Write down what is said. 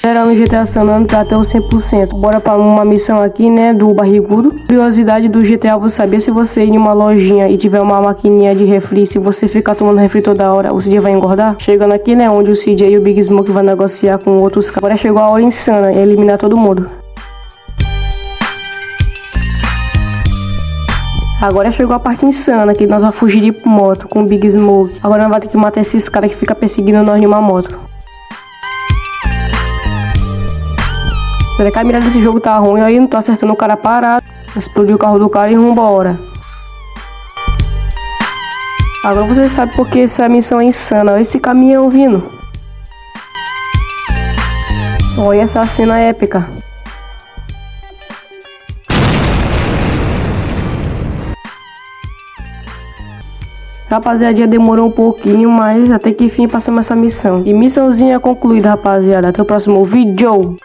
Zerando o GTA San Andreas até o 100%. Bora pra uma missão aqui, né, do barrigudo. Curiosidade do GTA, você saber se você ir em uma lojinha e tiver uma maquininha de refri, se você ficar tomando refri toda hora, o CJ vai engordar? Chegando aqui, né, onde o CJ e o Big Smoke vai negociar com outros caras. Agora chegou a hora insana, é eliminar todo mundo. Agora chegou a parte insana, que nós vamos fugir de moto com o Big Smoke. Agora nós vamos ter que matar esses caras que ficam perseguindo nós em uma moto. Será que a mira desse jogo tá ruim? Aí não tô acertando o cara parado. Explodiu o carro do cara e vambora. Agora você sabe por que essa missão é insana. Olha esse caminhão vindo. Olha essa cena épica. Rapaziada, demorou um pouquinho, mas até que enfim passamos essa missão. E missãozinha concluída, rapaziada. Até o próximo vídeo.